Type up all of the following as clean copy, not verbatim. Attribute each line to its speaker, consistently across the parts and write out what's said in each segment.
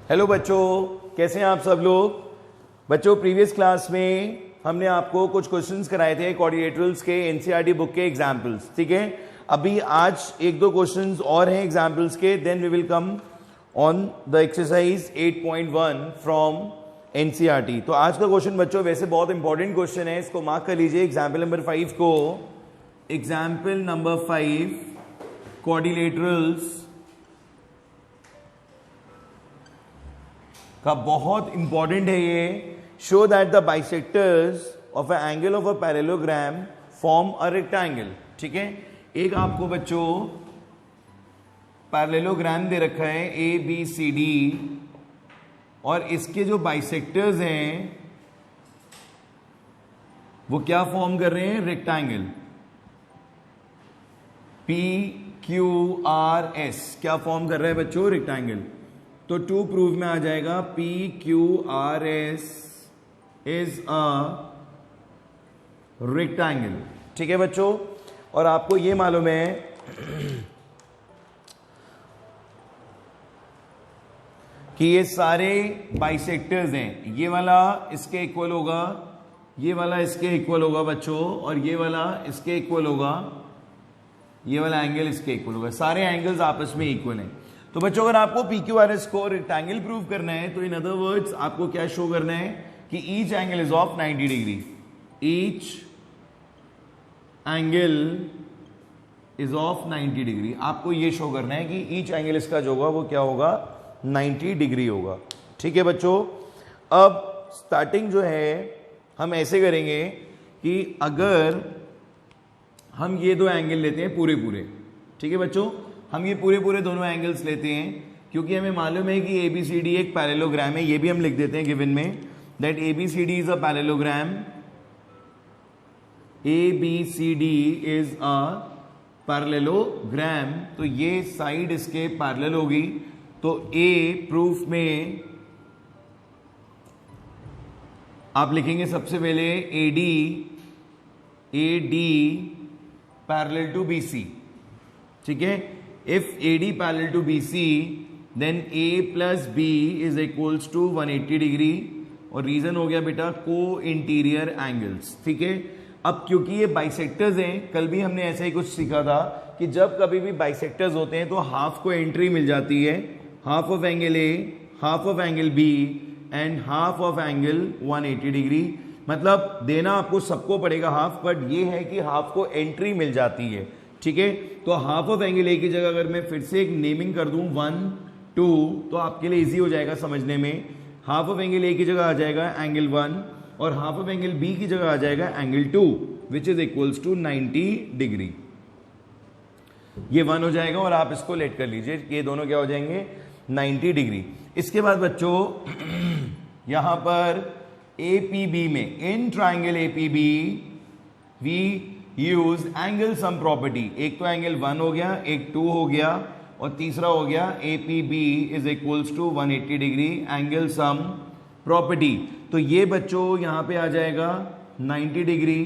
Speaker 1: Hello बच्चों, कैसे हैं आप सब लोग। बच्चों, प्रीवियस क्लास में हमने आपको कुछ क्वेश्चंस कराए थे क्वाड्रिलेटरल्स के एनसीईआरटी बुक के एग्जाम्पल्स। ठीक है, अभी आज एक दो क्वेश्चंस और हैं एग्जाम्पल्स के, then we will come on the exercise 8.1 from NCERT. तो आज का क्वेश्चन बच्चों वैसे बहुत इंपॉर्टेंट क्वेश्चन है, इसको मार्क कर लीजिए। एग्जाम्पल नंबर 5 को, एग्जाम्पल नंबर 5 क्वाड्रिलेटरल्स का बहुत इंपॉर्टेंट है ये। Show that the bisectors of a angle of a parallelogram form a rectangle. ठीक है, एक आपको बच्चों पैरेललोग्राम दे रखा है ए बी सी डी, और इसके जो बाइसेक्टर्स हैं वो क्या फॉर्म कर रहे हैं, rectangle. P Q R S क्या फॉर्म कर रहा है बच्चों, रेक्टेंगल। तो टू प्रूफ में आ जाएगा P Q R S is a rectangle. ठीक है बच्चों, और आपको ये मालूम है कि ये सारे बाइसेक्टर्स हैं, ये वाला इसके इक्वल होगा, ये वाला इसके इक्वल होगा बच्चों, और ये वाला इसके इक्वल होगा, ये वाला एंगल इसके इक्वल होगा। सारे एंगल्स आपस में इक्वल हैं। तो बच्चों अगर आपको पी क्यू आर एस को रेक्टेंगल प्रूव करना है तो इन अदर वर्ड्स आपको क्या शो करना है कि each angle is of 90 degree. Each angle is of 90 degree, आपको ये शो करना है कि ईच एंगल इसका जो होगा वो क्या होगा, 90 डिग्री होगा। ठीक है बच्चों, अब स्टार्टिंग जो है हम ऐसे करेंगे कि अगर हम ये दो एंगल लेते हैं पूरे पूरे, ठीक है बच्चों, हम ये पूरे पूरे दोनों एंगल्स लेते हैं, क्योंकि हमें मालूम है कि ABCD एक पैरेललोग्राम है। ये भी हम लिख देते हैं गिवन में, that ABCD is a parallelogram. ABCD is a parallelogram, तो ये साइड इसके पैरेलल होगी। तो A प्रूफ में आप लिखेंगे सबसे पहले AD पैरेलल टू BC। ठीक है, if AD parallel to BC then A plus B is equals to 180 degree, और रीजन हो गया बेटा को इंटीरियर एंगल्स। ठीक है, अब क्योंकि ये बाइसेक्टर्स हैं, कल भी हमने ऐसा ही कुछ सीखा था कि जब कभी भी बाइसेक्टर्स होते हैं तो हाफ को एंट्री मिल जाती है, half of angle A, half of angle B and half of angle 180 degree. मतलब देना आपको सबको पड़ेगा हाफ, बट ये है कि हाफ को एंट्री मिल जाती है। ठीक है, तो हाफ ऑफ एंगल ए की जगह अगर मैं फिर से एक नेमिंग कर दूं 1 2, तो आपके लिए इजी हो जाएगा समझने में। हाफ ऑफ एंगल ए की जगह आ जाएगा एंगल 1, और हाफ ऑफ एंगल बी की जगह आ जाएगा angle 2, which is equals to 90 degree. ये 1 हो जाएगा और आप इसको लेट कर लीजिए, ये दोनों क्या हो जाएंगे, 90 डिग्री। इसके बाद बच्चों यहां पर APB में, in triangle APB we use angle sum property. एक तो एंगल 1 हो गया, एक 2 हो गया, और तीसरा हो गया APB is equals to 180 degree angle sum property. तो ये बच्चों यहां पे आ जाएगा 90 degree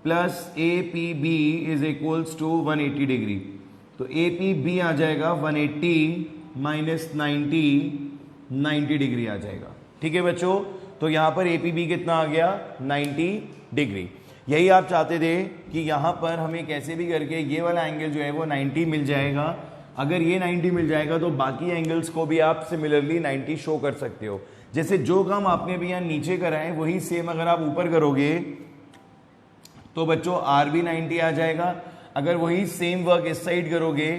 Speaker 1: plus APB is equals to 180 degree. तो APB आ जाएगा 180 माइनस 90 डिग्री आ जाएगा। ठीक है बच्चों, तो यहां पर APB कितना आ गया, 90 डिग्री। यही आप चाहते थे कि यहां पर हमें कैसे भी करके ये वाला एंगल जो है वो 90 मिल जाएगा। अगर ये 90 मिल जाएगा तो बाकी एंगल्स को भी आप सिमिलरली 90 शो कर सकते हो। जैसे जो काम आपने भी यहां नीचे करा है वही सेम अगर आप ऊपर करोगे तो बच्चों R भी 90 आ जाएगा। अगर वही सेम वर्क इस साइड करोगे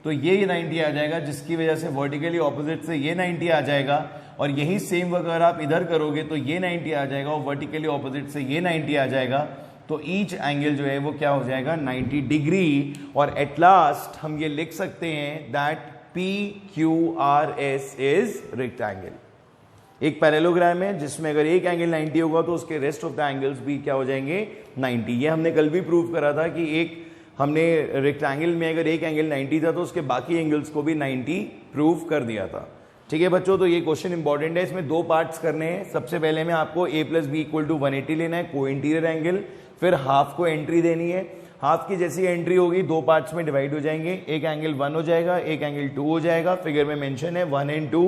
Speaker 1: तो ये 90 आ जाएगा, जिसकी वजह से वर्टिकली ऑपोजिट से ये 90 आ जाएगा, और यही सेम वर्क अगर आप इधर करोगे तो ये 90 आ जाएगा, और वर्टिकली ऑपोजिट से ये 90 आ जाएगा। तो ईच एंगल जो है वो क्या हो जाएगा, 90 डिग्री। और एट लास्ट हम ये लिख सकते हैं दैट PQRS इज रेक्टेंगल। एक पैरेललोग्राम है जिसमें अगर एक एंगल 90 होगा तो उसके रेस्ट ऑफ द एंगल्स भी क्या हो जाएंगे, 90। ये हमने कल भी प्रूव करा था कि एक हमने रेक्टेंगल में अगर एक एंगल 90 था तो उसके बाकी एंगल्स को भी 90 प्रूव कर दिया था। ठीक है बच्चों, तो ये क्वेश्चन इंपॉर्टेंट है, इसमें दो पार्ट्स करने हैं। सबसे पहले में आपको A plus B equal to 180 लेना है, को इंटीरियर एंगल, फिर हाफ को एंट्री देनी है। हाफ की जैसी एंट्री होगी दो पार्ट्स में डिवाइड हो जाएंगे, एक एंगल 1 हो जाएगा, एक एंगल 2 हो जाएगा। फिगर में मेंशन है 1 and 2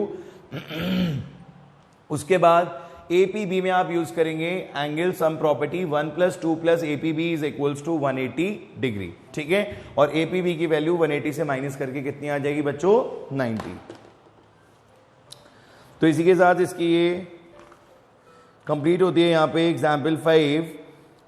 Speaker 1: उसके बाद एपीबी में आप यूज करेंगे angle sum property 1 + 2 + APB is equals to 180 degree, ठीक है। और एपीबी की वैल्यू 180 से माइनस करके कितनी आ जाएगी बच्चों, 90। तो इसी के साथ इसकी ये कंप्लीट होती है यहां पे एग्जाम्पल 5।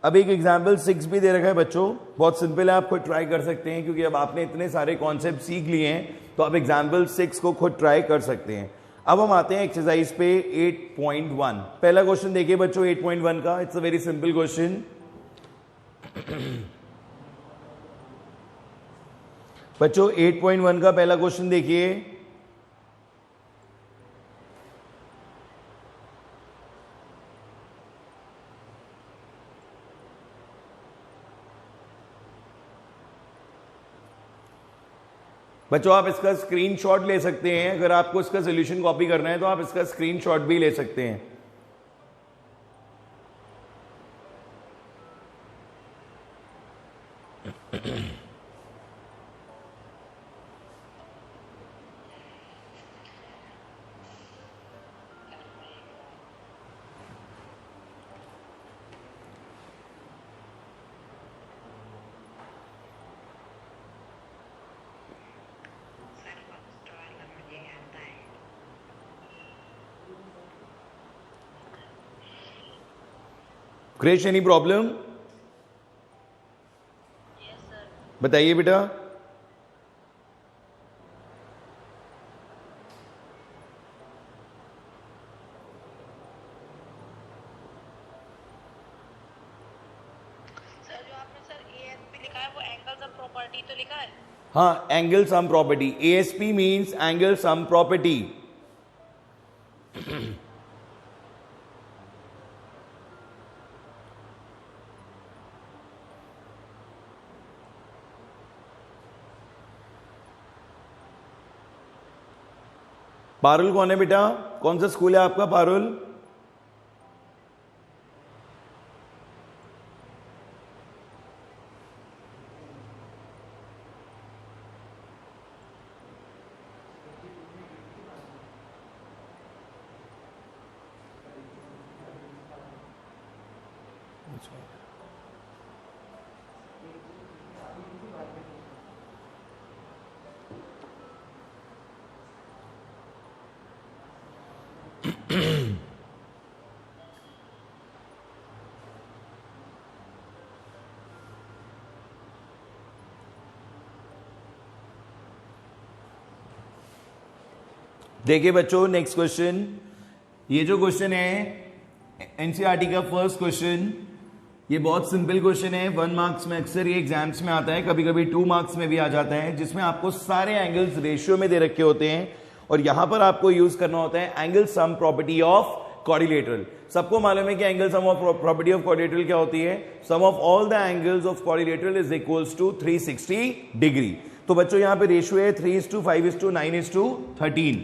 Speaker 1: अब एक एग्जाम्पल 6 भी दे रखा है बच्चों, बहुत सिंपल है, आप खुद ट्राई कर सकते हैं, क्योंकि अब आपने इतने सारे कॉन्सेप्ट सीख लिए हैं तो आप एग्जाम्पल 6 को खुद ट्राई कर सकते हैं। अब हम आते हैं एक्सरसाइज पे 8.1। पहला क्वेश्चन देखिए बच्चों 8.1 का, it's a very simple question. बच्चों 8.1 का पहला क्वेश्चन देखिए। बच्चों आप इसका स्क्रीनशॉट ले सकते हैं, अगर आपको इसका सॉल्यूशन कॉपी करना है तो आप इसका स्क्रीनशॉट भी ले सकते हैं। Crash any problem? बताइए बेटा।
Speaker 2: सर जो आपने सर एएसपी लिखा है वो एंगल सम प्रॉपर्टी तो लिखा है?
Speaker 1: हाँ, angle sum property, ASP means angle sum property. Parul कौन है बेटा, कौन सा स्कूल है आपका पारुल? देखिए बच्चों नेक्स्ट क्वेश्चन, ये जो क्वेश्चन है एनसीईआरटी का फर्स्ट क्वेश्चन, ये बहुत सिंपल क्वेश्चन है। 1 मार्क्स में अक्सर ये एग्जाम्स में आता है, कभी कभी 2 मार्क्स में भी आ जाता है, जिसमें आपको सारे एंगल्स रेशियो में दे रखे होते हैं और यहां पर आपको यूज करना होता है angle sum property of quadrilateral. सबको मालूम है कि angle sum of property of quadrilateral क्या होती है, sum of all the angles of quadrilateral is equals to 360 degree. तो बच्चों यहां पे रेशियो है 3:5:9:13,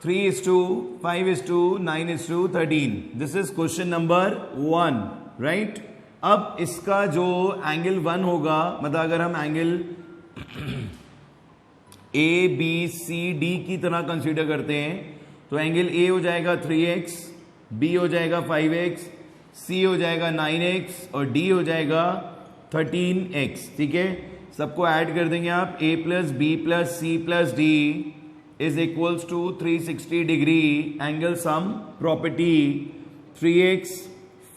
Speaker 1: 3:5:9:13। This is question number 1, right. अब इसका जो एंगल 1 होगा, मतलब अगर हम angle A B C D की तरह कंसीडर करते हैं तो एंगल ए हो जाएगा 3x, बी हो जाएगा 5x, सी हो जाएगा 9x और डी हो जाएगा 13x, ठीक है। सबको ऐड कर देंगे आप, a + b + c + d is equals to 360 degree angle sum property 3x,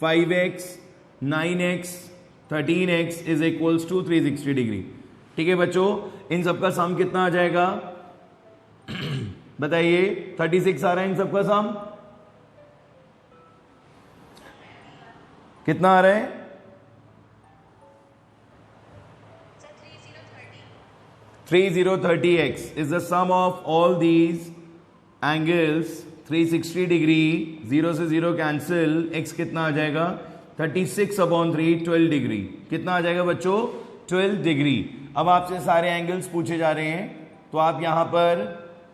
Speaker 1: 5x, 9x, 13x is equals to 360 degree, ठीक है बच्चों। इन सबका सम कितना आ जाएगा बताइए, 36 आ रहा है इन सबका सम, कितना आ रहा है? 3030x is the sum of all these angles 360 degree, 0 से 0 कैंसिल, x कितना आ जाएगा 36/3 12 डिग्री, कितना आ जाएगा बच्चों 12 डिग्री। अब आपसे सारे एंगल्स पूछे जा रहे हैं तो आप यहां पर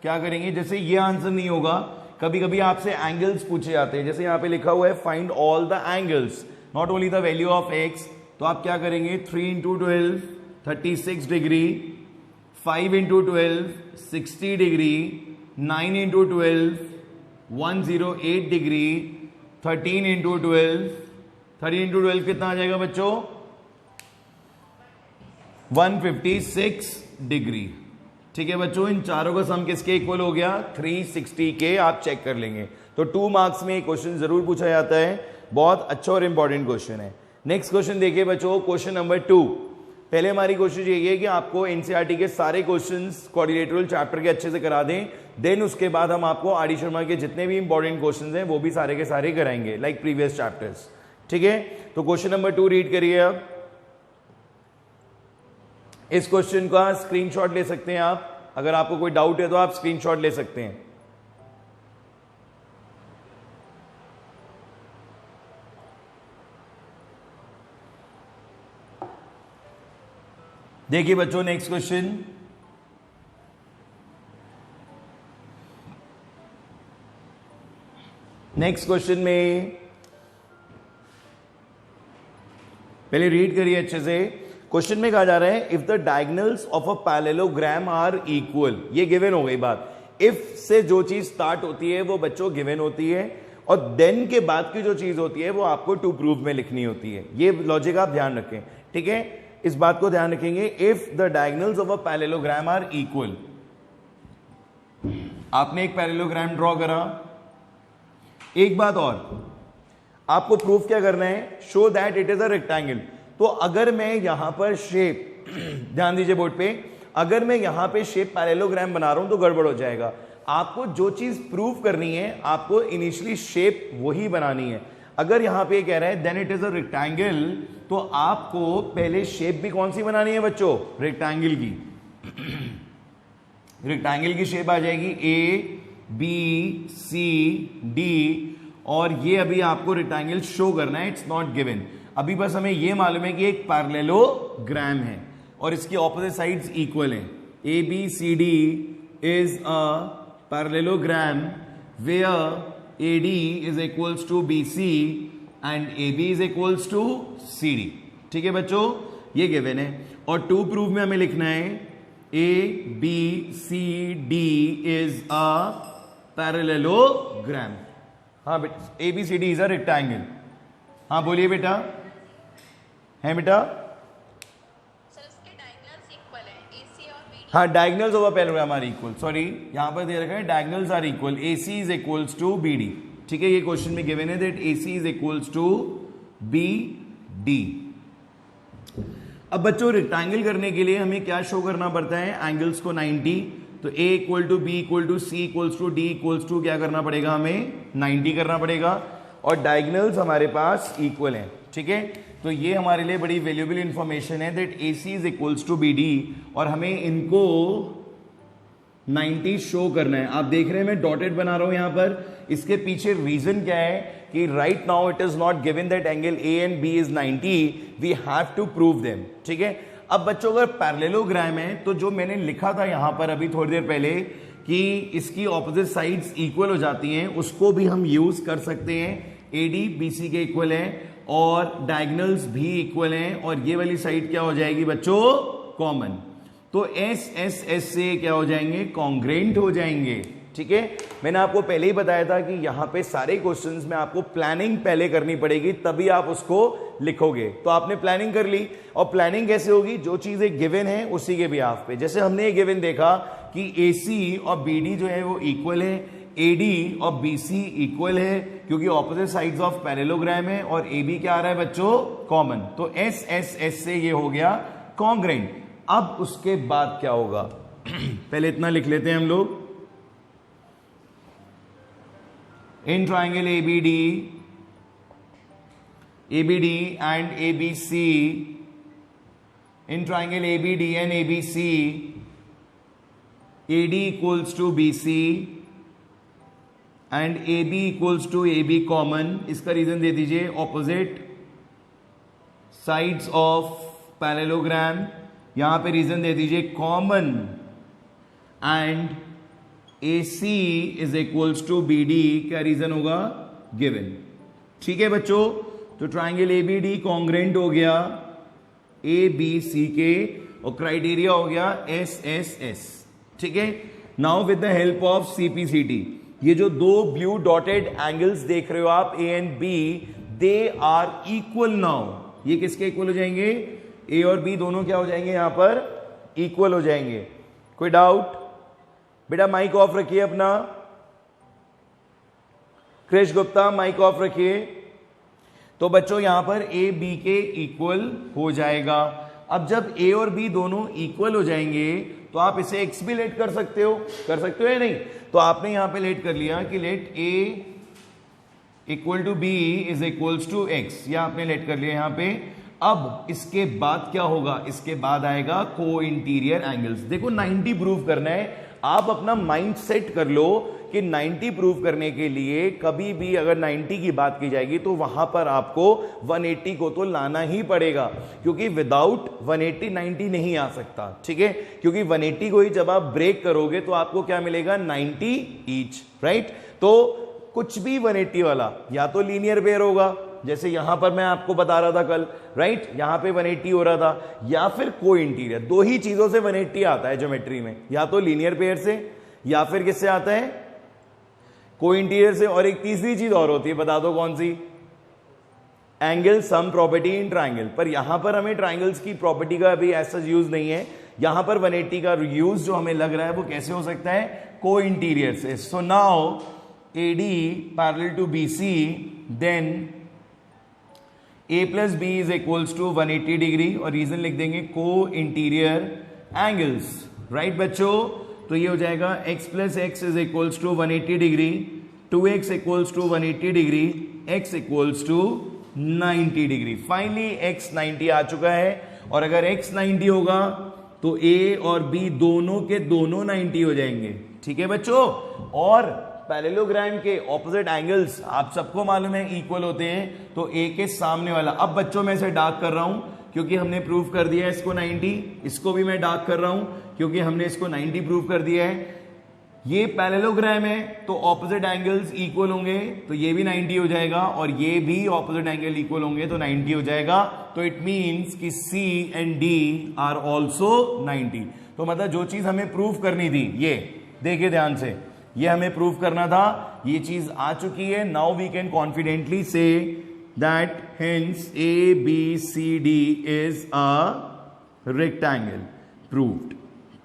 Speaker 1: क्या करेंगे, जैसे ये आंसर नहीं होगा, कभी कभी आपसे एंगल्स पूछे जाते हैं, जैसे यहां पे लिखा हुआ है find all the angles not only the value of x, तो आप क्या करेंगे 3 × 12 36 degree, 5 × 12 60 degree, 9 into 12 108 degree, 13 into 12 कितना आ जाएगा बच्चों? 156 डिग्री। ठीक है बच्चों, इन चारों का सम किसके इक्वल हो गया? 360 के। आप चेक कर लेंगे। तो 2 मार्क्स में एक क्वेश्चन जरूर पूछा जाता है, बहुत अच्छा और इंपॉर्टेंट क्वेश्चन है। नेक्स्ट क्वेश्चन देखिए बच्चों, क्वेश्चन नंबर 2। पहले हमारी कोशिश यही है कि आपको एनसीईआरटी के सारे क्वेश्चंस क्वाड्रिलेटरल चैप्टर के अच्छे से करा दें, देन उसके बाद हम आपको आर डी शर्मा के जितने भी इंपॉर्टेंट क्वेश्चंस हैं वो भी सारे के सारे कराएंगे, लाइक प्रीवियस चैप्टर्स। ठीक है, तो क्वेश्चन नंबर 2 रीड करिए। अब इस क्वेश्चन का स्क्रीनशॉट ले सकते हैं आप, अगर आपको कोई डाउट है तो आप स्क्रीनशॉट ले सकते हैं। देखिए बच्चों, नेक्स्ट क्वेश्चन, नेक्स्ट क्वेश्चन में पहले रीड करिए अच्छे से। क्वेश्चन में कहा जा रहा है, if the diagonals of a parallelogram are equal. ये गिवन हो गई बात। इफ से जो चीज स्टार्ट होती है वो बच्चों गिवन होती है, और देन के बाद की जो चीज होती है वो आपको टू प्रूफ में लिखनी होती है। ये लॉजिक आप ध्यान रखें। ठीक है, इस बात को ध्यान रखेंगे। If the diagonals of a parallelogram are equal, आपने एक पैरेललोग्राम ड्रॉ करा। एक बात और, आपको प्रूफ क्या करना है? Show that it is a rectangle. तो अगर मैं यहां पर शेप ध्यान दीजिए बोर्ड पे, अगर मैं यहां पे शेप पैरेललोग्राम बना रहा हूं तो गड़बड़ हो जाएगा। आपको जो चीज प्रूफ करनी है, आपको इनिशियली शेप वही बनानी है। अगर यहां पे कह रहा है then it is a rectangle, तो आपको पहले शेप भी कौन सी बनानी है बच्चों? रेक्टेंगल की। रेक्टेंगल की शेप आ जाएगी ए बी सी डी, और ये अभी आपको रेक्टेंगल शो करना है, इट्स नॉट गिवन। अभी बस हमें ये मालूम है कि एक पैरेललोग्राम है और इसकी ऑपोजिट साइड्स इक्वल हैं। A B C D is a parallelogram where AD is equals to BC and AB is equals to CD। ठीक है बच्चों, ये गिवन है। और टू प्रूफ में हमें लिखना है ABCD is a parallelogram। हाँ बेटा, ABCD is a rectangle। हाँ बोलिए बेटा, है बेटा?
Speaker 2: सर इसके डायगोनल्स इक्वल है, AC और BD।
Speaker 1: हाँ, diagonals of a parallelogram are equal. Sorry, यहां पर दे रखा है diagonals are equal, AC is equals to BD। ठीक है, ये क्वेश्चन में गिवन है that AC is equals to BD। अब बच्चों, रेक्टेंगल करने के लिए हमें क्या शो करना पड़ता है? एंगल्स को 90। तो A equal to B equal to C equals to D equals to क्या करना पड़ेगा? हमें 90 करना पड़ेगा, और डायगोनल्स हमारे पास इक्वल हैं। ठीक है, तो ये हमारे लिए बड़ी वैल्यूएबल इंफॉर्मेशन है that AC is equals to BD, और हमें इनको 90 शो करना है। आप देख रहे हैं मैं डॉटेड बना रहा हूं यहां पर। इसके पीछे रीजन क्या है कि right now it is not given that angle A and B is 90, we have to prove them. ठीक है, अब बच्चों अगर पैरेललोग्राम है तो जो मैंने लिखा था यहां पर अभी थोड़ी देर पहले कि इसकी ऑपोजिट साइड्स इक्वल हो जाती हैं, उसको भी हम यूज कर सकते हैं। AD BC के इक्वल है और डायगोनल्स भी इक्वल हैं, और ये वाली साइड क्या हो जाएगी बच्चों? कॉमन। तो S से क्या हो जाएंगे? कॉन्ग्रेंट हो जाएंगे। ठीक है, मैंने आपको पहले ही बताया था कि यहां पे सारे क्वेश्चंस में आपको प्लानिंग पहले करनी पड़ेगी, तभी आप उसको लिखोगे। तो आपने प्लानिंग कर ली, और प्लानिंग कैसे होगी? जो चीजें गिवन है उसी के बिहाफ पे। जैसे हमने ये गिवन देखा कि AC और BD जो है वो इक्वल है, AD और BC इक्वल है, क्योंकि ऑपोजिट साइड्स ऑफ पैरेललोग्राम है, और AB क्या आ रहा है बच्चों? कॉमन। तो S से ये हो गया कॉन्ग्रेंट। अब उसके बाद क्या होगा? पहले इतना लिख लेते हैं हम लोग। In triangle ABD and ABC, in triangle ABD and ABC, AD equals to BC and AB equals to AB common. इसका रीजन दे दीजिए, ऑपोजिट साइड्स ऑफ पैरेललोग्राम। यहां पे रीजन दे दीजिए common, and AC is equals to BD। क्या reason होगा? Given. ठीक है बच्चों, तो ट्राइंगल ABD कॉन्ग्रेंट हो गया ABC के, और क्राइटेरिया हो गया SSS। ठीक है, now with the help of CPCT, ये जो दो ब्लू डॉटेड एंगल्स देख रहे हो आप A and B, they are equal now. ये किसके इक्वल हो जाएंगे? ए और बी दोनों क्या हो जाएंगे यहां पर? इक्वल हो जाएंगे। कोई डाउट? बेटा माइक ऑफ रखिए अपना, क्रिश गुप्ता माइक ऑफ रखिए। तो बच्चों यहां पर ए बी के इक्वल हो जाएगा। अब जब ए और बी दोनों इक्वल हो जाएंगे तो आप इसे एक्स भी लेट कर सकते हो या नहीं? तो आपने यहां पे लेट कर लिया कि let A equal to B is equals to x, यह आपने लेट कर लिया यहां पे। अब इसके बाद क्या होगा? इसके बाद आएगा को इंटीरियर एंगल्स। देखो 90 प्रूव करना है, आप अपना माइंड सेट कर लो कि 90 प्रूव करने के लिए कभी भी अगर 90 की बात की जाएगी तो वहां पर आपको 180 को तो लाना ही पड़ेगा, क्योंकि विदाउट 180 90 नहीं आ सकता। ठीक है, क्योंकि 180 को ही जब आप ब्रेक करोगे तो आपको क्या मिलेगा? 90 ईच, राइट? तो कुछ भी 180 वाला या तो लीनियर पेयर होगा, जैसे यहां पर मैं आपको बता रहा था कल, राइट? यहां पे 180 हो रहा था, या फिर को इंटीरियर। दो ही चीजों से 180 आता है ज्योमेट्री में, या तो लीनियर पेयर से या फिर किससे आता है? को इंटीरियर से। और एक तीसरी चीज और होती है, बता दो कौन सी? Angle sum property in triangle. पर यहां पर हमें ट्राइंगल्स की प्रॉपर्टी का अभी ऐसा यूज नहीं है। यहां पर 180 का यूज जो हमें लग रहा है वो कैसे हो सकता है? को इंटीरियर से। So now AD parallel to BC, then A plus B is equals to 180 degree, और रीजन लिख देंगे को इंटीरियर एंगल्स, राइट बच्चों? तो ये हो जाएगा x plus x is equals to 180 degree, 2x equals to 180 degree, x equals to 90 degree. Finally x 90 आ चुका है, और अगर x 90 होगा तो A और B दोनों के दोनों 90 हो जाएंगे। ठीक है बच्चों? और पैरेललोग्राम के ऑपोजिट एंगल्स आप सबको मालूम है इक्वल होते हैं, तो ए के सामने वाला, अब बच्चों मैं इसे डार्क कर रहा हूं क्योंकि हमने प्रूव कर दिया है इसको 90, इसको भी मैं डार्क कर रहा हूं क्योंकि हमने इसको 90 प्रूव कर दिया है। ये पैरेललोग्राम है तो ऑपोजिट एंगल्स इक्वल होंगे, तो ये भी 90 हो जाएगा, और ये भी ऑपोजिट एंगल इक्वल होंगे तो 90 हो जाएगा। तो इट मींस कि सी एंड डी आर ऑल्सो 90। तो मतलब जो चीज हमें प्रूव करनी थी, ये देखिए ध्यान से, ये हमें प्रूव करना था, ये चीज आ चुकी है। Now we can confidently say that hence A B C D is a rectangle, proved.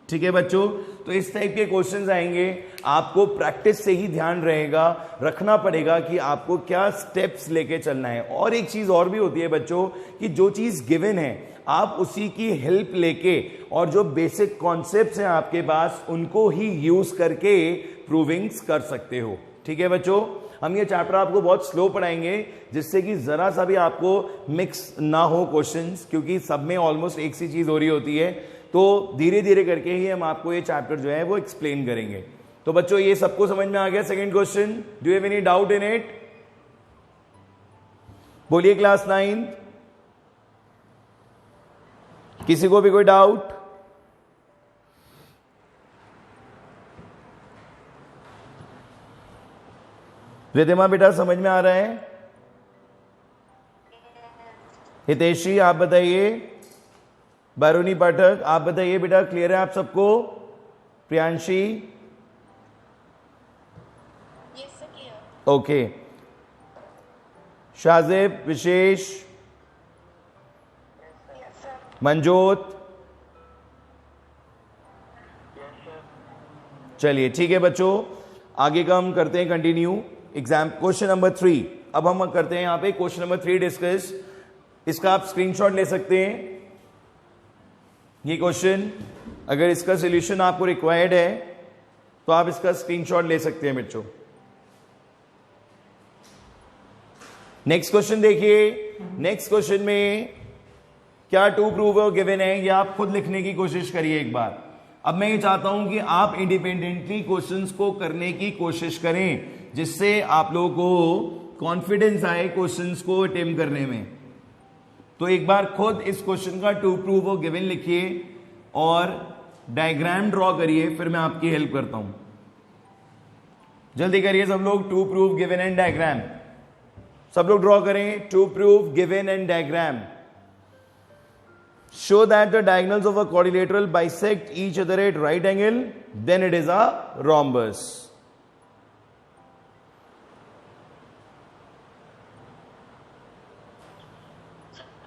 Speaker 1: ठीक है बच्चों? तो इस टाइप के क्वेश्चंस आएंगे, आपको प्रैक्टिस से ही ध्यान रहेगा, रखना पड़ेगा कि आपको क्या स्टेप्स लेके चलना है। और एक चीज और भी होती है बच्चों कि जो चीज गिवन है आप उसी की हेल्प लेके, और जो बेसिक कॉन्सेप्ट्स हैं आपके पास उनको ही यूज करके प्रूविंग्स कर सकते हो। ठीक है बच्चों? हम ये चैप्टर आपको बहुत स्लो पढ़ाएंगे जिससे कि जरा सा भी आपको मिक्स ना हो क्वेश्चंस, क्योंकि सब में ऑलमोस्ट एक सी चीज हो रही होती है। तो धीरे धीरे करके ही हम आपको ये चैप्टर जो है वो एक्सप्लेन करेंगे। तो बच्चों ये सबको समझ में आ गया? Second question, do you have any doubt in it? बोलिए क्लास 9, किसी को भी कोई डाउट? रिधिमा बेटा समझ में आ रहा है? हितेशी आप बताइए, बारूनी पाठक आप बताइए बेटा, क्लियर है आप सबको? Priyanshi?
Speaker 2: Yes sir, clear.
Speaker 1: Okay. Shajib, Vishesh,
Speaker 2: yes sir.
Speaker 1: Manjot? चलिए ठीक है बच्चों, आगे का हम करते हैं कंटिन्यू। एग्जाम क्वेश्चन नंबर 3, अब हम करते हैं यहां पे क्वेश्चन नंबर 3 डिस्कस। इसका आप स्क्रीनशॉट ले सकते हैं। ये क्वेश्चन, अगर इसका सॉल्यूशन आपको रिक्वायर्ड है तो आप इसका स्क्रीनशॉट ले सकते हैं बच्चों। नेक्स्ट क्वेश्चन देखिए। नेक्स्ट क्वेश्चन में क्या टू प्रूव गिवन है, ये आप खुद लिखने की कोशिश करिए एक बार। अब मैं ये चाहता हूं कि आप इंडिपेंडेंटली क्वेश्चंस को करने की कोशिश करें, जिससे आप लोगों को कॉन्फिडेंस आए क्वेश्चंस को अटेम्प्ट करने में। तो एक बार खुद इस क्वेश्चन का टू प्रूव गिवन लिखिए और डायग्राम ड्रॉ करिए, फिर मैं आपकी हेल्प करता हूं। जल्दी करिए सब लोग, to prove given and diagram. सब लोग ड्रॉ करें to prove given and diagram. show that the diagonals of a quadrilateral bisect each other at right angle, then it is a rhombus.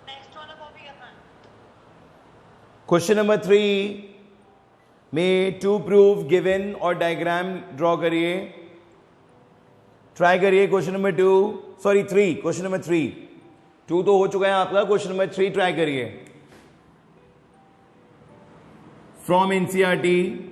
Speaker 2: Next वाला को भी करना है.
Speaker 1: क्वेश्चन नंबर 3 में to proof given और डायग्राम ड्रॉ करिए. Try करिए question number 2, sorry 3, question number 3. 2 तो हो चुका है आपका, क्वेश्चन नंबर 3 ट्राई करिए. From NCERT.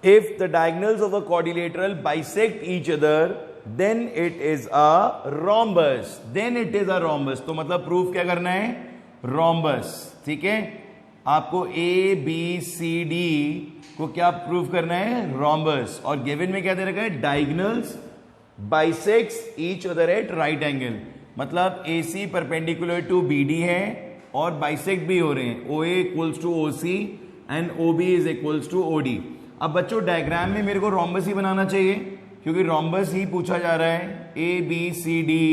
Speaker 1: If the diagonals of a quadrilateral bisect each other, then it is a rhombus. Then it is a rhombus. तो मतलब प्रूफ क्या करना है? rhombus. ठीक है, आपको A B C D को क्या प्रूफ करना है? rhombus. और गिवन में क्या दे रखा है? diagonals bisects each other at right angle. मतलब AC परपेंडिकुलर टू BD है और बाइसेक्ट भी हो रहे हैं. OA equals to OC and OB is equals to OD. अब बच्चों डायग्राम में मेरे को रोम्बस ही बनाना चाहिए क्योंकि रोम्बस ही पूछा जा रहा है. ए बी सी डी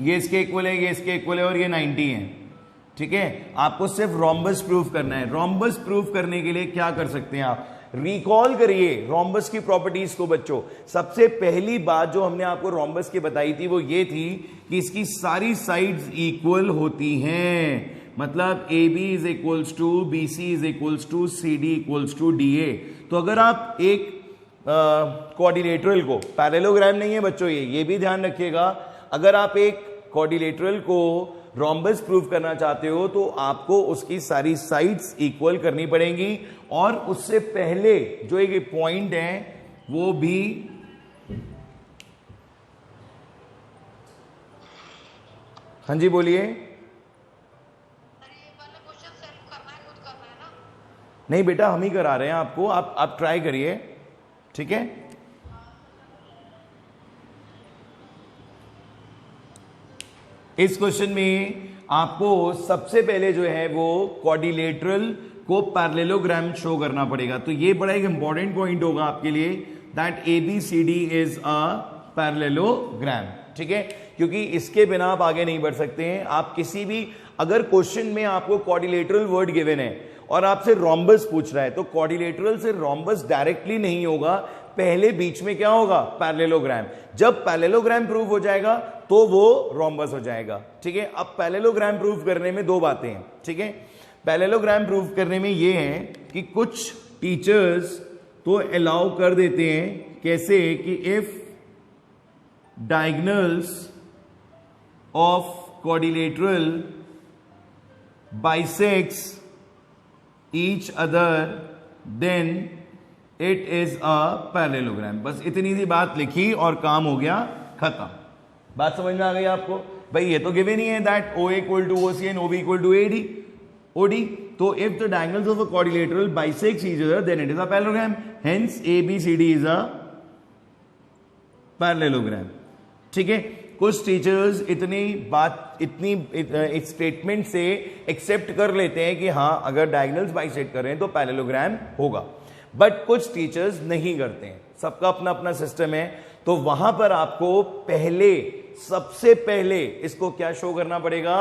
Speaker 1: ये इसके इक्वल है, ये इसके इक्वल है और ये 90 है. ठीक है, आपको सिर्फ रोम्बस प्रूफ करना है. रोम्बस प्रूफ करने के लिए क्या कर सकते हैं आप? रिकॉल करिए रोम्बस की प्रॉपर्टीज को बच्चों. सबसे पहली बात जो हमने आपको रोम्बस की बताई थी वो ये थी कि इसकी सारी साइड्स इक्वल होती हैं. मतलब A B is equals to B C is equals to C D equals to D A. तो अगर आप एक क्वाड्रिलेटरल को, पैरेललोग्राम नहीं है बच्चों ये भी ध्यान रखिएगा. अगर आप एक क्वाड्रिलेटरल को रोम्बस प्रूफ करना चाहते हो तो आपको उसकी सारी साइड्स इक्वल करनी पड़ेंगी और उससे पहले जो एक पॉइंट है वो भी हाँ जी बोलिए. नहीं बेटा हम ही करा रहे हैं आपको, आप ट्राई करिए. ठीक है, इस क्वेश्चन में आपको सबसे पहले जो है वो क्वाड्रिलेटरल को पैरेललोग्राम शो करना पड़ेगा. तो ये बड़ा एक इंपॉर्टेंट पॉइंट होगा आपके लिए that ABCD is a parallelogram. ठीक है, क्योंकि इसके बिना आप आगे नहीं बढ़ सकते हैं. आप किसी भी, अगर क्वेश्चन में आपको क्वाड्रिलेटरल वर्ड गिवन है और आपसे रोम्बस पूछ रहा है तो क्वाड्रिलेटरल से रोम्बस डायरेक्टली नहीं होगा, पहले बीच में क्या होगा? पैरेललोग्राम. जब पैरेललोग्राम प्रूफ हो जाएगा तो वो रोम्बस हो जाएगा. ठीक है, अब पैरेललोग्राम प्रूफ करने में दो बातें हैं. ठीक है, पैरेललोग्राम प्रूफ करने में ये है कि कुछ टीचर्स तो अलाउ कर देते हैं. कैसे? कि if diagonals of quadrilateral bisects each other then it is a parallelogram. बस इतनी सी बात लिखी और काम हो गया खत्म. बात समझ में आ गई आपको? भाई ये तो गिवन ही है that OA equal to OC and OB equal to OD. तो if the diagonals of a quadrilateral bisects each other then it is a parallelogram. Hence ABCD is a parallelogram. ठीक है, कुछ टीचर्स इतनी statement से accept कर लेते हैं कि हाँ अगर डायगोनल्स बाइसेक्ट कर रहे हैं तो पैरेललोग्राम होगा, बट कुछ टीचर्स नहीं करते हैं. सबका अपना अपना सिस्टम है. तो वहां पर आपको सबसे पहले इसको क्या शो करना पड़ेगा?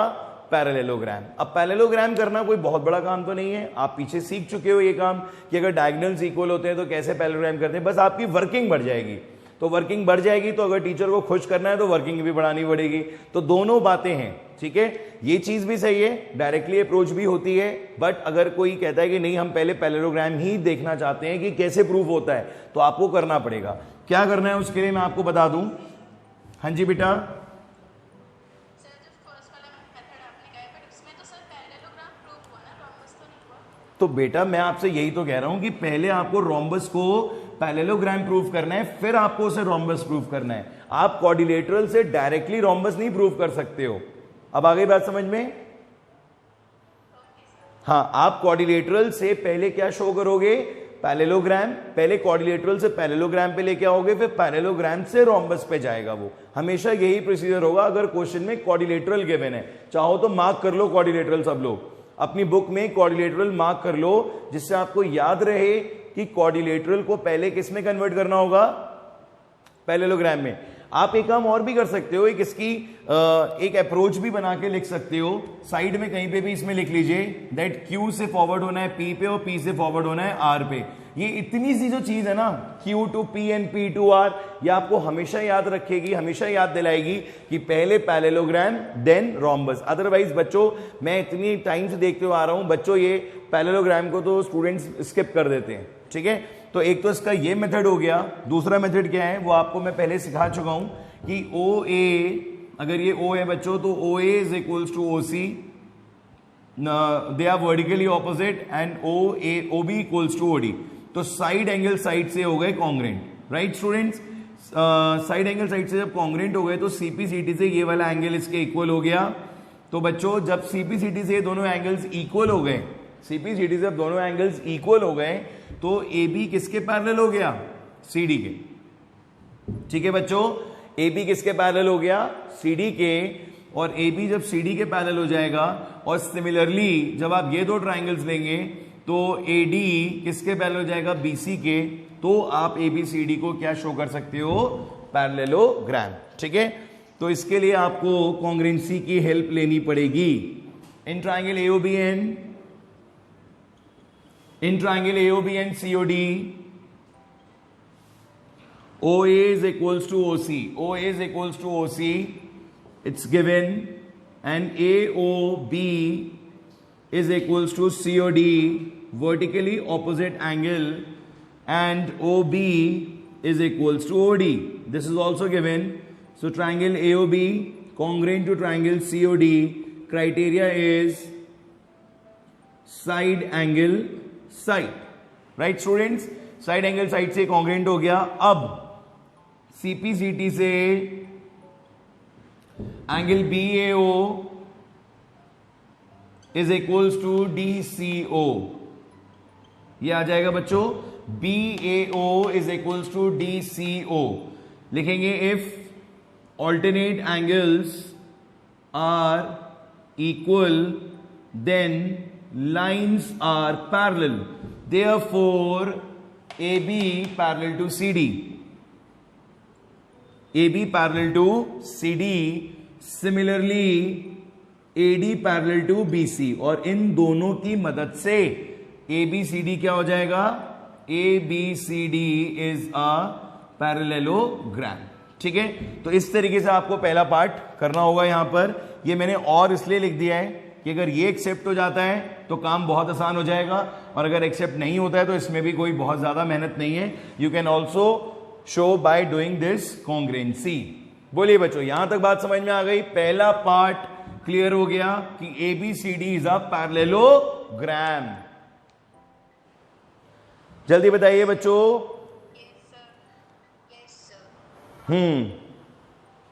Speaker 1: पैरेललोग्राम. अब पैरेललोग्राम करना कोई बहुत बड़ा काम तो नहीं है, आप पीछे सीख चुके हो ये काम कि अगर डायगोनल्स इक्वल होते हैं तो कैसे पैरेललोग्राम करते हैं. बस आपकी वर्किंग बढ़ जाएगी. तो वर्किंग बढ़ जाएगी तो अगर टीचर को खुश करना है तो वर्किंग भी बढ़ानी पड़ेगी. तो दोनों बातें हैं. ठीक है, ये चीज भी सही है, डायरेक्टली अप्रोच भी होती है. बट अगर कोई कहता है कि नहीं हम पहले पैरेललोग्राम ही देखना चाहते हैं कि कैसे प्रूफ होता है, तो आपको करना पड़ेगा. क्या करना है उसके लिए मैं आपको बता दूं. हाँ जी बेटा. तो बेटा मैं आपसे यही तो कह रहा हूं कि पहले आपको रोम्बस को पैरेललोग्राम प्रूफ करना है, फिर आपको उसे रोम्बस प्रूफ करना है. आप क्वाड्रिलेटरल से डायरेक्टली रोम्बस नहीं प्रूफ कर सकते हो. अब आ गई बात समझ में? हाँ, आप क्वाड्रिलेटरल से पहले क्या शो करोगे? पैरेललोग्राम. पहले क्वाड्रिलेटरल से पैरेललोग्राम पे लेके आओगे, फिर पैरेललोग्राम से रोम्बस पे जाएगा वो. हमेशा यही प्रोसीजर होगा अगर क्वेश्चन में क्वाड्रिलेटरल गिवन है. चाहो तो मार्क कर लो क्वाड्रिलेटरल सब लोग. अपनी बुक में क्वाड्रिलेटरल मार्क कर लो, जिससे आपको याद रहे कि क्वाड्रिलेटरल को पहले किस में कन्वर्ट करना होगा, पैरेललोग्राम में। आप एक काम और भी कर सकते हो, एक इसकी एक अप्रोच भी बना के लिख सकते हो, साइड में कहीं पे भी इसमें लिख लीजिए दैट Q से फॉरवर्ड होना है P पे और P से फॉरवर्ड होना है R पे। ये इतनी सी जो चीज है ना, Q to P and P to R, ये आपको हमेशा याद रखेगी, हमेशा याद दिलाएगी कि पहले पैरेललोग्राम देन रोम्बस। अदरवाइज बच्चों, मैं इतनी टाइम से देखते हुए आ रहा हूं बच्चों, ये पैरेललोग्राम को तो स्टूडेंट्स स्किप कर देते हैं, ठीक है। तो एक तो इसका ये मेथड हो गया, दूसरा मेथड क्या है वो आपको मैं पहले सिखा चुका हूं कि OA, अगर ये O है बच्चों तो OA is equals to OC, they are vertically opposite, and OB equals to OD। तो साइड एंगल साइड से हो गए congruent, right students. Side angle side से जब कॉन्ग्रेंट हो गए तो CPCT से ये वाला एंगल इसके इक्वल हो गया। तो बच्चों जब CPCT से दोनों एंगल्स इक्वल हो गए, CPCT से जब दोनों एंगल्स इक्वल हो गए तो AB किसके पैरेलल हो गया, CD के, ठीक है बच्चों। AB किसके पैरेलल हो गया, CD के, और AB जब CD के पैरेलल हो जाएगा, और सिमिलरली जब आप ये दो ट्राइंगल्स लेंगे तो AD किसके पैरेलल हो जाएगा, BC के, तो आप ABCD को क्या शो कर सकते हो, पैरेललोग्राम, ठीक है। तो इसके लिए आपको कॉन्ग्रुएंसी की हेल्प लेनी पड़ेगी। In triangle AOB and COD, OA is equals to OC, OA is equals to OC, it's given, and AOB is equals to COD, vertically opposite angle, and OB is equals to OD. This is also given. So triangle AOB congruent to triangle COD, criteria is side angle side, right students? Side angle side से congruent हो गया। अब CPCT से angle BAO is equals to DCO, ये आ जाएगा बच्चों, BAO is equals to DCO। लिखेंगे if alternate angles are equal then lines are parallel, therefore AB parallel to CD, AB parallel to CD, similarly AD parallel to BC, और इन दोनों की मदद से ABCD क्या हो जाएगा, ABCD is a parallelogram, ठीक है। तो इस तरीके से आपको पहला पार्ट करना होगा। यहां पर ये मैंने और इसलिए लिख दिया है कि अगर ये एक्सेप्ट हो जाता है तो काम बहुत आसान हो जाएगा, और अगर एक्सेप्ट नहीं होता है तो इसमें भी कोई बहुत ज्यादा मेहनत नहीं है। You can also show by doing this congruency. बोलिए बच्चों, यहां तक बात समझ में आ गई? पहला पार्ट क्लियर हो गया कि ABCD इज अ पैरेललोग्राम। जल्दी बताइए बच्चों।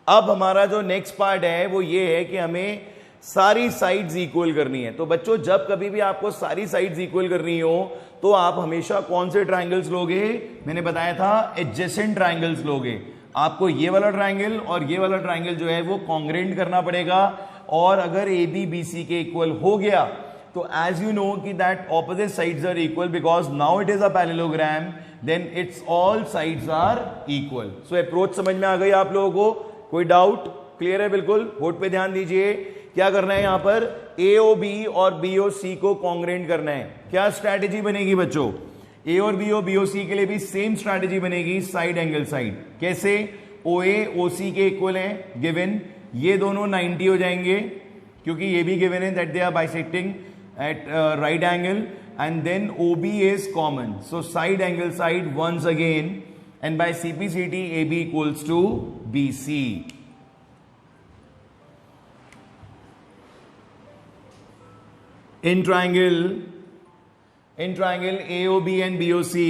Speaker 1: अब हमारा जो नेक्स्ट पार्ट है वो ये है कि हमें सारी साइड्स इक्वल करनी है। तो बच्चों जब कभी भी आपको सारी साइड्स इक्वल करनी हो तो आप हमेशा कौन से ट्राइंगल्स लोगे? मैंने बताया था एडजेसेंट ट्राइंगल्स लोगे। आपको ये वाला ट्राइंगल और ये वाला ट्राइंगल जो है वो कॉन्ग्रुएंट करना पड़ेगा, और अगर AB BC के इक्वल हो गया तो एज यू नो कि that opposite sides are equal because now it is a parallelogram, then it's all sides are equal. So approach समझ में आ गई आप लोगों को? कोई डाउट? क्लियर है बिल्कुल? बोर्ड पे ध्यान दीजिए। क्या करना है यहां पर? AOB और BOC को कॉन्ग्रुएंट करना है। क्या स्ट्रैटेजी बनेगी बच्चों? A और B और BOC के लिए भी सेम स्ट्रैटेजी बनेगी, साइड एंगल साइड। कैसे? OA OC के इक्वल है गिवन, ये दोनों 90 हो जाएंगे क्योंकि ये भी गिवन है that they are bisecting at right angle, and then OB is common, so side angle side once again, and by CPCT AB equals to BC. In triangle AOB and BOC,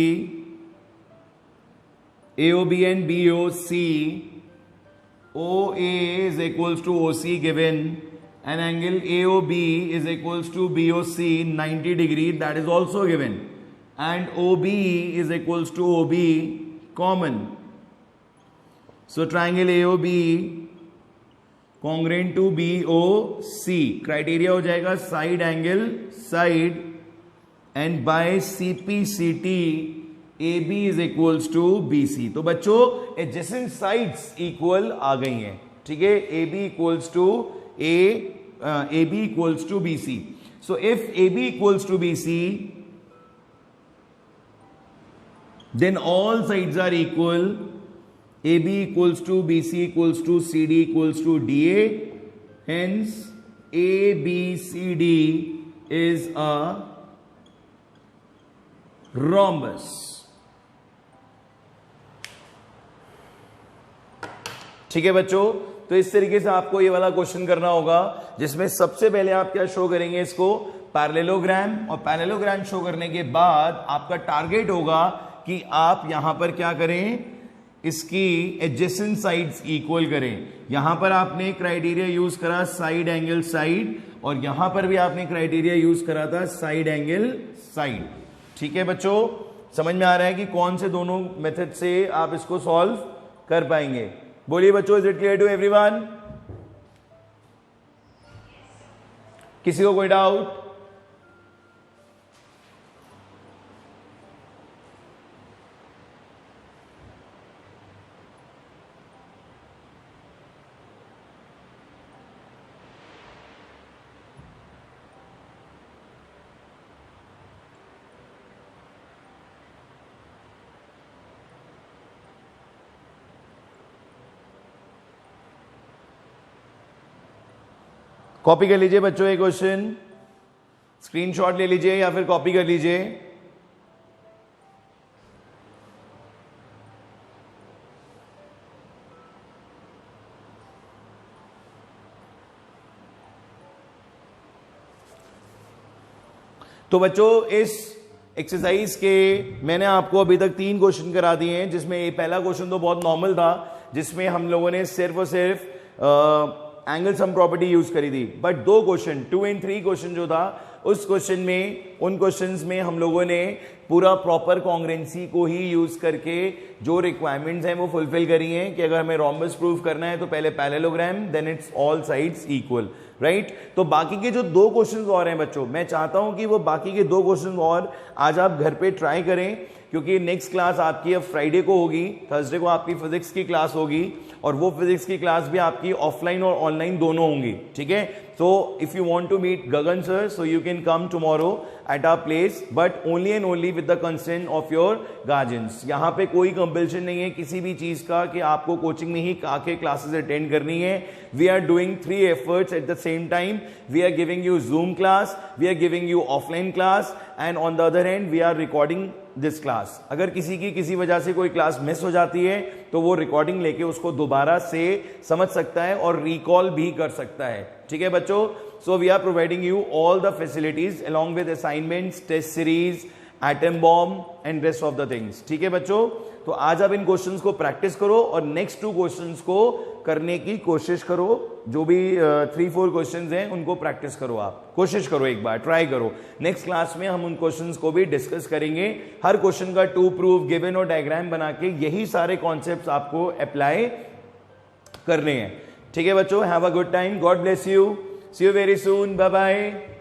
Speaker 1: OA is equals to OC given, and angle AOB is equals to BOC 90 degree, that is also given, and OB is equals to OB common. So triangle AOB congruent to BOC, criteria हो जाएगा side angle side, and by CPCT AB is equals to BC। तो बच्चों adjacent sides equal आ गई हैं, ठीक है। AB equals to AB equals to BC. So if AB equals to BC, then all sides are equal. AB equals to BC equals to CD equals to DA. Hence, ABCD is a rhombus. ठीक है बच्चों, तो इस तरीके से आपको ये वाला क्वेश्चन करना होगा, जिसमें सबसे पहले आप क्या शो करेंगे, इसको पैरेललोग्राम, और पैरेललोग्राम शो करने के बाद आपका टारगेट होगा कि आप यहां पर क्या करें, इसकी एडजेसेंट साइड्स इक्वल करें। यहां पर आपने क्राइटेरिया यूज करा साइड एंगल साइड, और यहां पर भी आपने क्राइटेरिया यूज करा था साइड एंगल साइड। ठीक है बच्चों, समझ में आ रहा है कि कौन से दोनों मेथड से आप इसको सॉल्व कर पाएंगे। बोलिए बच्चों, is it clear to everyone? किसी को कोई डाउट? कॉपी कर लीजिए बच्चों, ये क्वेश्चन स्क्रीनशॉट ले लीजिए या फिर कॉपी कर लीजिए। तो बच्चों, इस एक्सरसाइज के मैंने आपको अभी तक 3 क्वेश्चन करा दिए हैं, जिसमें ये पहला क्वेश्चन तो बहुत नॉर्मल था, जिसमें हम लोगों ने सिर्फ और सिर्फ एंगल सम प्रॉपर्टी यूज करी थी। बट 2 क्वेश्चन 2 and 3 क्वेश्चन जो था, उस क्वेश्चन में, उन क्वेश्चंस में हम लोगों ने पूरा प्रॉपर कॉन्ग्रेंसी को ही यूज करके जो रिक्वायरमेंट्स हैं वो फुलफिल करी हैं कि अगर हमें रोम्बस प्रूव करना है तो पहले parallelogram, then it's all sides equal, right. तो बाकी के जो 2 क्वेश्चंस और हैं बच्चों, मैं चाहता हूं कि वो बाकी के 2 क्वेश्चंस और आज आप घर पे ट्राई करें, क्योंकि नेक्स्ट क्लास आपकी अब फ्राइडे को होगी, थर्सडे को आपकी फिजिक्स की क्लास होगी, और वो फिजिक्स की क्लास भी आपकी ऑफलाइन और ऑनलाइन दोनों होंगी। ठीक है, so if you want to meet Gagan sir, so you can come tomorrow at our place, but only and only with the consent of your guardians. यहाँ पे कोई कंपल्शन नहीं है किसी भी चीज का कि आपको कोचिंग में ही आके क्लासेस अटेंड करनी है। We are doing 3 efforts at the same time. We are giving you Zoom class, we are giving you offline class, and on the other hand we are recording this class. अगर किसी की किसी वजह से कोई class miss हो जाती है तो वो रिकॉर्डिंग लेके उसको दोबारा से समझ सकता है और रिकॉल भी कर सकता है। ठीक है बच्चों, so we are providing you all the facilities along with assignments, test series, atom bomb and rest of the things. ठीक है बच्चों, तो आज आप इन क्वेश्चंस को प्रैक्टिस करो और नेक्स्ट 2 क्वेश्चंस को करने की कोशिश करो। जो भी 3-4 क्वेश्चंस हैं उनको प्रैक्टिस करो, आप कोशिश करो, एक बार ट्राई करो। नेक्स्ट क्लास में हम उन क्वेश्चंस को भी डिस्कस करेंगे। हर क्वेश्चन का 2 प्रूफ, गिवन और डायग्राम बना के यही सारे कॉन्सेप्ट्स आपको अप्लाई करने हैं। ठीक है बच्चों, have a good time, God bless you, see you very soon, bye bye.